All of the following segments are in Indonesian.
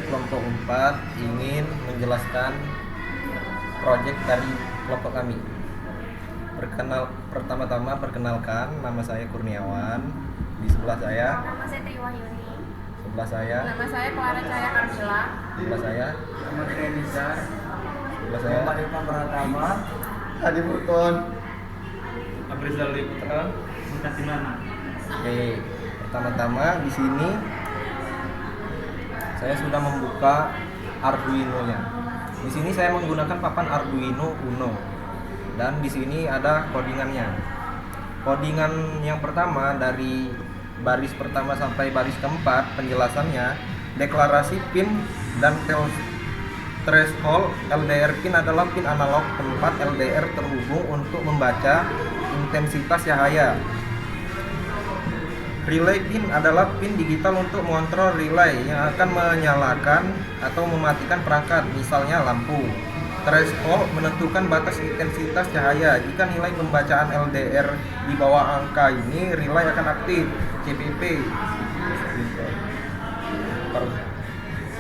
kelompok 4 ingin menjelaskan proyek dari kelompok kami. Pertama-tama perkenalkan, nama saya Kurniawan. Di sebelah saya Nama saya Triwahyuni. sebelah saya Nama saya Clara Cahaya Kamila. sebelah saya Nama saya Nizar. sebelah saya Muhammad Irfan Pratama. Hadi Burton. Abrizal Putra. Mukatimana. Oke, pertama-tama di sini saya sudah membuka Arduino-nya. Di sini saya menggunakan papan Arduino Uno dan di sini ada codingannya. Codingan yang pertama dari baris pertama sampai baris keempat, penjelasannya deklarasi pin dan threshold. LDR pin adalah pin analog tempat LDR terhubung untuk membaca intensitas cahaya. Relay pin adalah pin digital untuk mengontrol relay yang akan menyalakan atau mematikan perangkat, misalnya lampu. Threshold menentukan batas intensitas cahaya. Jika nilai pembacaan LDR di bawah angka ini, relay akan aktif. CPP.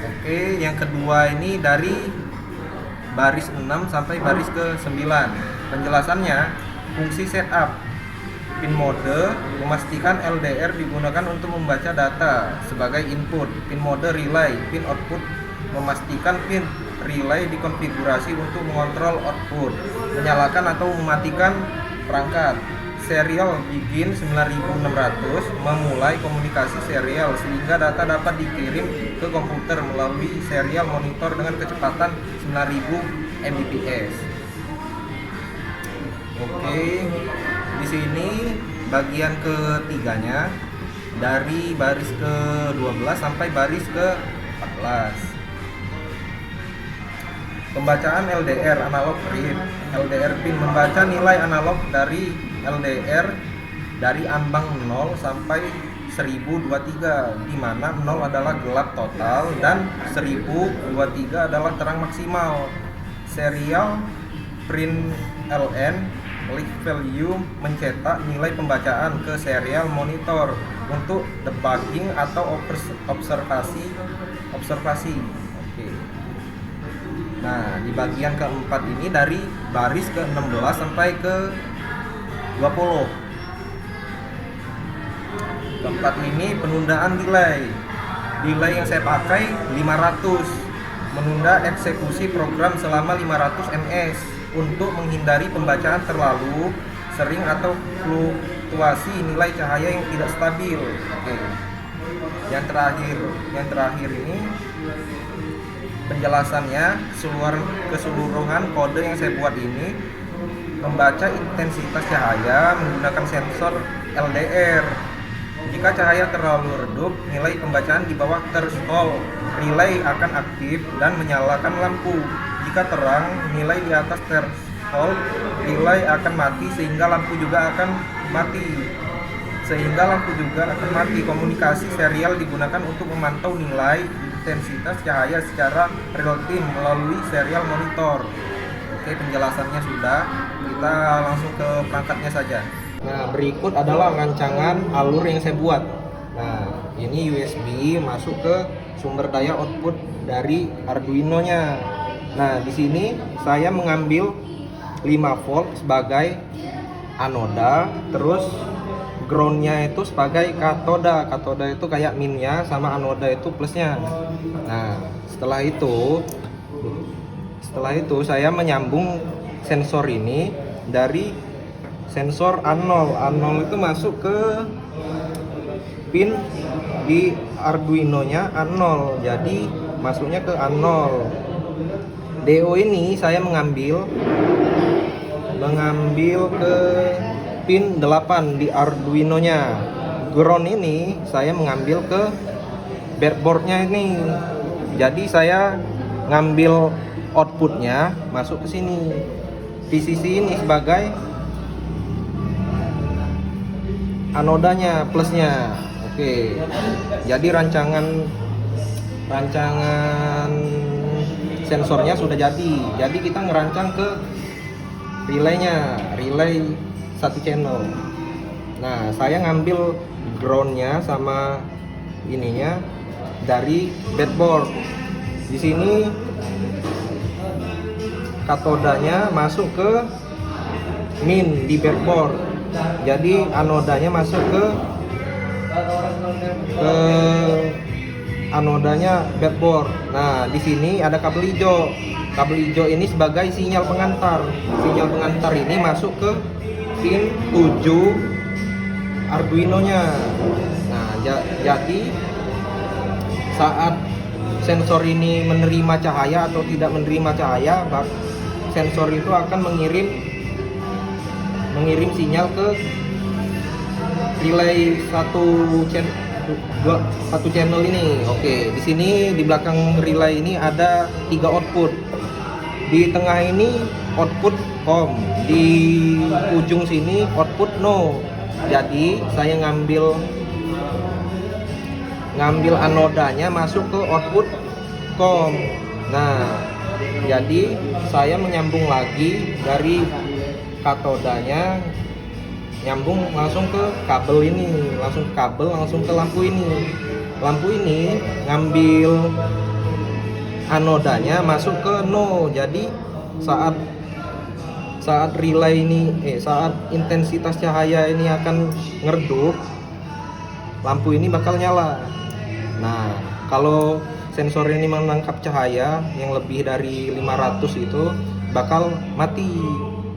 Oke, yang kedua ini dari baris 6 sampai baris ke-9. Penjelasannya, fungsi setup. Pin mode memastikan LDR digunakan untuk membaca data sebagai input. Pin mode relay, pin output memastikan pin relay dikonfigurasi untuk mengontrol output, menyalakan atau mematikan perangkat. Serial begin 9600 memulai komunikasi serial sehingga data dapat dikirim ke komputer melalui serial monitor dengan kecepatan 9000 Mbps. Oke, di sini bagian ketiganya dari baris ke-12 sampai baris ke-14. Pembacaan LDR analog read. LDR pin membaca nilai analog dari LDR dari ambang 0 sampai 1023, di mana 0 adalah gelap total dan 1023 adalah terang maksimal. Serial print LN leak value mencetak nilai pembacaan ke serial monitor untuk debugging atau observasi. Oke. Nah, di bagian keempat ini dari baris ke-16 sampai ke 20. Keempat ini penundaan delay. Delay yang saya pakai 500. Menunda eksekusi program selama 500 ms untuk menghindari pembacaan terlalu sering atau fluktuasi nilai cahaya yang tidak stabil. Oke. Yang terakhir ini penjelasannya, keseluruhan kode yang saya buat ini membaca intensitas cahaya menggunakan sensor LDR. Jika cahaya terlalu redup, nilai pembacaan di bawah threshold, relay akan aktif dan menyalakan lampu. Jika terang, nilai di atas threshold, relay akan mati sehingga lampu juga akan mati. Komunikasi serial digunakan untuk memantau nilai intensitas cahaya secara real time melalui serial monitor. Oke, penjelasannya sudah. Kita langsung ke perangkatnya saja. Nah, berikut adalah rancangan alur yang saya buat. Nah, ini USB masuk ke sumber daya output dari Arduino-nya. Nah, di sini saya mengambil 5 volt sebagai anoda, terus groundnya itu sebagai katoda. Katoda itu kayak minnya, sama anoda itu plusnya. Nah, setelah itu saya menyambung sensor ini dari sensor A0. A0 itu masuk ke pin di Arduino-nya A0. Jadi masuknya ke A0. DO ini saya mengambil ke pin 8 di Arduino-nya. Ground ini saya mengambil ke breadboard-nya ini. Jadi saya ngambil outputnya masuk ke sini. VCC ini sebagai anodanya, plusnya. Oke. Jadi rancangan sensornya sudah jadi. Jadi kita ngerancang ke relay satu channel. Nah, saya ngambil groundnya sama ininya dari breadboard. Di sini katodanya masuk ke min di backboard. Jadi anodanya masuk ke anodanya backboard. Nah, di sini ada kabel hijau. Kabel hijau ini sebagai sinyal pengantar. Sinyal pengantar ini masuk ke pin 7 Arduino-nya. Nah, jadi saat sensor ini menerima cahaya atau tidak menerima cahaya, sensor itu akan mengirim sinyal ke relay satu channel ini. Oke, di sini di belakang relay ini ada 3 output. Di tengah ini output COM, di ujung sini output no. Jadi saya ngambil anodanya masuk ke output COM. Nah, jadi saya menyambung lagi dari katodanya, nyambung langsung ke kabel ini, langsung ke lampu ini. Lampu ini ngambil anodanya masuk ke no. Jadi saat relay ini saat intensitas cahaya ini akan ngeredup, lampu ini bakal nyala. Nah, kalau sensor ini menangkap cahaya yang lebih dari 500 itu bakal mati.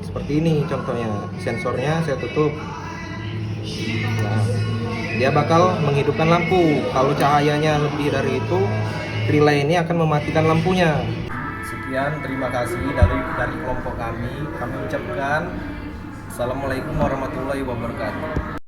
Seperti ini contohnya, sensornya saya tutup. Nah, dia bakal menghidupkan lampu. Kalau cahayanya lebih dari itu, relay ini akan mematikan lampunya. Sekian, terima kasih dari kelompok kami. Kami ucapkan Assalamualaikum warahmatullahi wabarakatuh.